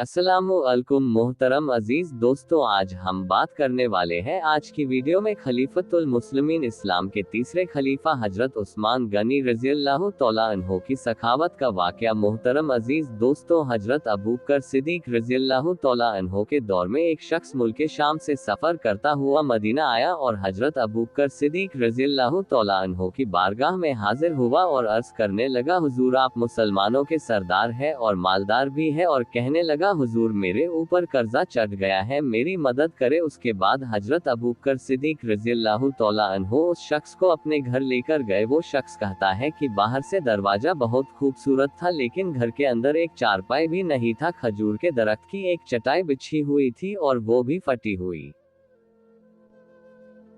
अस्सलामुअलैकुम मोहतरम अजीज दोस्तों, आज हम बात करने वाले हैं आज की वीडियो में खलीफतुल मुस्लिमीन इस्लाम के तीसरे खलीफा हजरत उस्मान गनी रज़ियल्लाहु तआला अन्हो की सखावत का वाकया। मोहतरम अजीज दोस्तों, हजरत अबू बकर सिद्दीक रज़ियल्लाहु तआला अन्हो के दौर में एक शख्स मुल्क शाम से सफर करता हुआ मदीना आया और हजरत अबू बकर सिद्दीक रज़ियल्लाहु तआला अन्हो की बारगाह में हाजिर हुआ और अर्ज करने लगा, हुजूर आप मुसलमानों के सरदार है और मालदार भी है। और कहने लगा, हुजूर मेरे ऊपर कर्जा चढ़ गया है, मेरी मदद करे। उसके बाद हजरत अबू बकर सिद्दीक रज़ियल्लाहु तआला अन्हो उस शख्स को अपने घर लेकर गए। वो शख्स कहता है कि बाहर से दरवाजा बहुत खूबसूरत था, लेकिन घर के अंदर एक चारपाई भी नहीं था। खजूर के दरख्त की एक चटाई बिछी हुई थी और वो भी फटी हुई।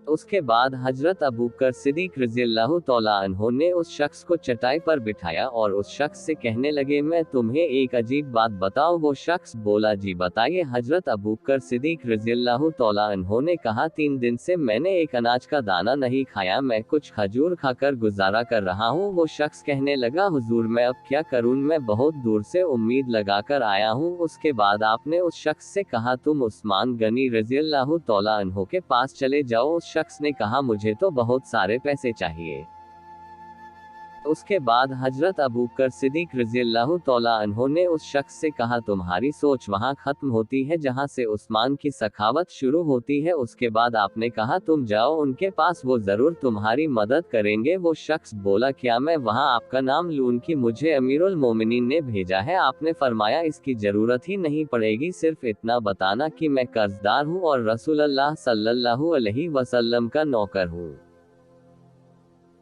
उसके बाद हजरत अबू बकर सिद्दीक रज़ियल्लाहु तआला अन्हो ने उस शख्स को चटाई पर बिठाया और उस शख्स से कहने लगे, मैं तुम्हें एक अजीब बात बताऊं। वो शख्स बोला, जी बताइए। हजरत अबू बकर सिद्दीक रज़ियल्लाहु तआला अन्हो ने कहा, 3 दिन से मैंने एक अनाज का दाना नहीं खाया, मैं कुछ खजूर खाकर गुजारा कर रहा हूं। वो शख्स कहने लगा, हुजूर मैं अब क्या करूं, मैं बहुत दूर से उम्मीद लगाकर आया हूं। उसके बाद आपने उस शख्स से कहा, तुम उस्मान गनी रज़ियल्लाहु तआला अन्हो के पास चले जाओ। शख्स ने कहा, मुझे तो बहुत सारे पैसे चाहिए। उसके बाद हजरत अबू बकर सिद्दीक रज़ियल्लाहु तआला अन्हो ने उस शख्स से कहा, तुम्हारी सोच वहां खत्म होती है जहां से उस्मान की सखावत शुरू होती है। उसके बाद आपने कहा, तुम जाओ उनके पास, वो जरूर तुम्हारी मदद करेंगे। वो शख्स बोला, क्या मैं वहां आपका नाम लूं? कि मुझे अमीरुल मोमिनीन ने भेजा है। आपने फरमाया, इसकी जरूरत ही नहीं पड़ेगी, सिर्फ इतना बताना कि मैं कर्जदार हूं और रसूलुल्लाह सल्लल्लाहु अलैहि वसल्लम का नौकर हूं।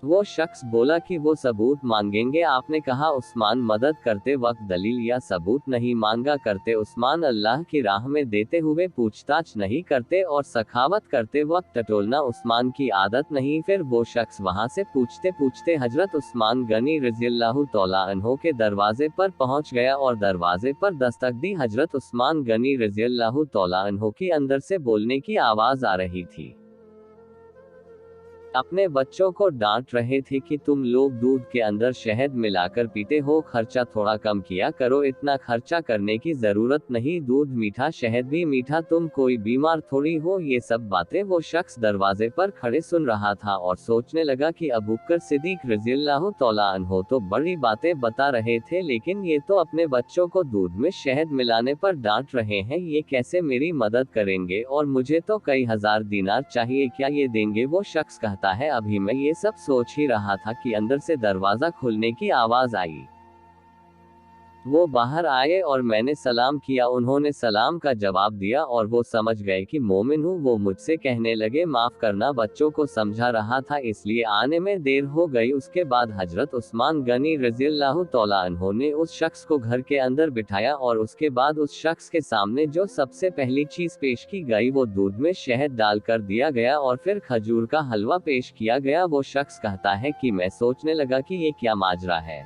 वो शख्स बोला कि वो सबूत मांगेंगे। आपने कहा, उस्मान मदद करते वक्त दलील या सबूत नहीं मांगा करते। उस्मान अल्लाह की राह में देते हुए पूछताछ नहीं करते और सखावत करते वक्त टटोलना उस्मान की आदत नहीं। फिर वो शख्स वहां से पूछते पूछते हजरत उस्मान गनी रज़ियल्लाहु तआला अन्हो के दरवाजे पर पहुंच गया और दरवाजे पर दस्तक दी। हजरत उस्मान गनी रज़ियल्लाहु तआला अन्हो की अंदर से बोलने की आवाज आ रही थी। अपने बच्चों को डांट रहे थे कि तुम लोग दूध के अंदर शहद मिलाकर पीते हो, खर्चा थोड़ा कम किया करो, इतना खर्चा करने की जरूरत नहीं, दूध मीठा शहद भी मीठा, तुम कोई बीमार थोड़ी हो। ये सब बातें वो शख्स दरवाजे पर खड़े सुन रहा था और सोचने लगा कि अबू बकर सिद्दीक रज़ियल्लाहु तआला अन्हो तो बड़ी बातें बता रहे थे, लेकिन ये तो अपने बच्चों को दूध में शहद मिलाने पर डांट रहे हैं। ये कैसे मेरी मदद करेंगे? और मुझे तो कई हजार दिनार चाहिए, क्या ये देंगे? वो शख्स कहता है, अभी मैं ये सब सोच ही रहा था कि अंदर से दरवाजा खुलने की आवाज आई। वो बाहर आए और मैंने सलाम किया। उन्होंने सलाम का जवाब दिया और वो समझ गए कि मोमिन हूँ। वो मुझसे कहने लगे, माफ करना, बच्चों को समझा रहा था इसलिए आने में देर हो गई। उसके बाद हजरत उस्मान गनी रज़ियल्लाहु तआला अन्हो ने उस शख्स को घर के अंदर बिठाया और उसके बाद उस शख्स के सामने जो सबसे पहली चीज पेश की गई वो दूध में शहद डालकर दिया गया और फिर खजूर का हलवा पेश किया गया। वो शख्स कहता है कि मैं सोचने लगा कि ये क्या माजरा है।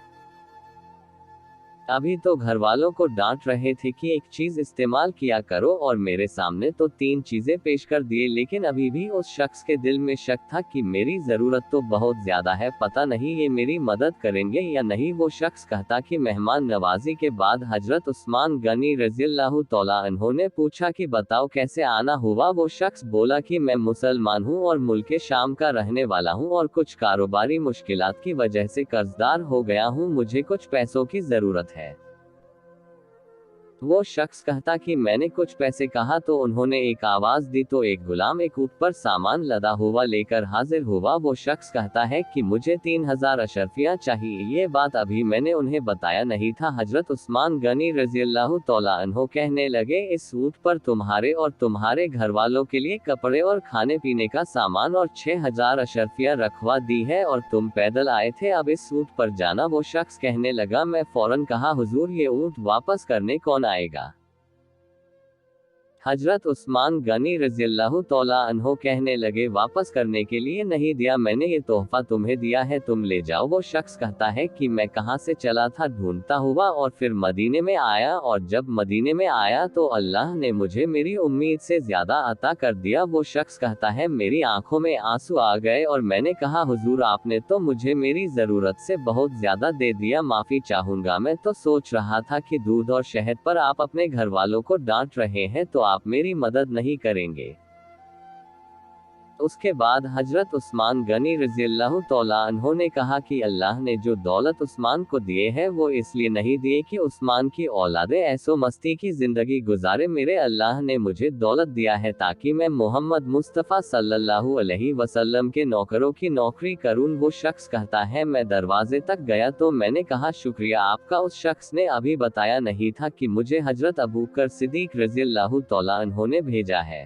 अभी तो घर वालों को डांट रहे थे कि एक चीज इस्तेमाल किया करो और मेरे सामने तो 3 चीजें पेश कर दिए, लेकिन अभी भी उस शख्स के दिल में शक था कि मेरी जरूरत तो बहुत ज्यादा है, पता नहीं ये मेरी मदद करेंगे या नहीं। वो शख्स कहता कि मेहमान नवाजी के बाद हजरत उस्मान गनी रज़ियल्लाहु तआला अन्हो ने पूछा कि बताओ कैसे आना हुआ? वो शख्स बोला कि मैं मुसलमान हूँ और मुल्क शाम का रहने वाला हूँ और कुछ कारोबारी मुश्किलात की वजह से कर्जदार हो गया हूँ, मुझे कुछ पैसों की जरूरत है। वो शख्स कहता कि मैंने कुछ पैसे कहा तो उन्होंने एक आवाज दी तो एक गुलाम एक ऊंट पर सामान लदा हुआ लेकर हाजिर हुआ। वो शख्स कहता है कि मुझे 3000 अशरफियां चाहिए, ये बात अभी मैंने उन्हें बताया नहीं था। हजरत उस्मान गनी रज़ियल्लाहु तआला अन्हो कहने लगे, इस ऊंट पर तुम्हारे और तुम्हारे घर वालों के लिए कपड़े और खाने पीने का सामान और 6000 अशरफियां रखवा दी है और तुम पैदल आए थे, अब इस ऊंट पर जाना। वो शख्स कहने लगा, मैं फौरन कहा, हुजूर ये ऊंट वापस करने कौन आएगा? हजरत उस्मान गनी रज़ियल्लाहु तआला अन्हो कहने लगे, वापस करने के लिए नहीं दिया, मैंने ये तोहफा तुम्हें दिया है, तुम ले जाओ। वो शख्स कहता है कि मैं कहाँ से चला था ढूंढता हुआ और फिर मदीने में आया, और जब मदीने में आया तो अल्लाह ने मुझे मेरी उम्मीद से ज्यादा अता कर दिया। वो शख्स कहता है, मेरी आंखों में आंसू आ गए और मैंने कहा, हुजूर आपने तो मुझे मेरी जरूरत से बहुत ज्यादा दे दिया, माफी चाहूंगा। मैं तो सोच रहा था कि दूध और शहद पर आप अपने घर वालों को डांट रहे हैं, तो आप मेरी मदद नहीं करेंगे। उसके बाद हजरत उस्मान गनी रज़ियल्लाहु तआला अन्हो ने कहा कि अल्लाह ने जो दौलत उस्मान को दिए है वो इसलिए नहीं दिए कि उस्मान की औलादे ऐसो मस्ती की जिंदगी गुजारे। मेरे अल्लाह ने मुझे दौलत दिया है ताकि मैं मोहम्मद मुस्तफ़ा सल्लल्लाहु अलैहि वसल्लम के नौकरों की नौकरी करूं। वो शख्स कहता है, मैं दरवाजे तक गया तो मैंने कहा, शुक्रिया आपका। उस शख्स ने अभी बताया नहीं था कि मुझे हजरत अबू बकर सिद्दीक रज़ियल्लाहु तआला अन्हो ने भेजा है।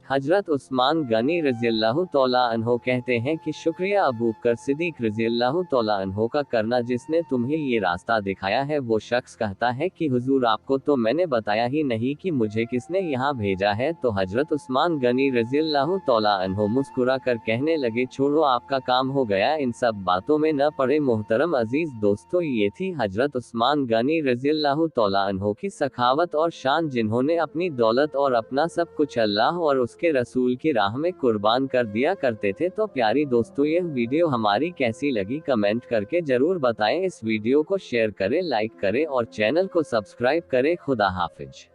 हजरत उस्मान गनी रज़ियल्लाहु तआला अन्हो कहते हैं कि शुक्रिया अबू बकर सिद्दीक रज़ियल्लाहु तआला अन्हो का करना जिसने तुम्हें ये रास्ता दिखाया है। वो शख्स कहता है कि हुजूर आपको तो मैंने बताया ही नहीं कि मुझे किसने यहाँ भेजा है। तो हजरत उस्मान गनी रज़ियल्लाहु तआला अन्हो मुस्कुरा कर कहने लगे, छोड़ो आपका काम हो गया, इन सब बातों में न पड़े। मोहतरम अजीज दोस्तों, ये थी हजरत उस्मान गनी रज़ियल्लाहु तआला अन्हो की सखावत और शान, जिन्होंने अपनी दौलत और अपना सब कुछ अल्लाह और उसके रसूल की राह में कुर्बान कर दिया करते थे। तो प्यारी दोस्तों, यह वीडियो हमारी कैसी लगी कमेंट करके जरूर बताएं। इस वीडियो को शेयर करें, लाइक करें और चैनल को सब्सक्राइब करें। खुदा हाफिज।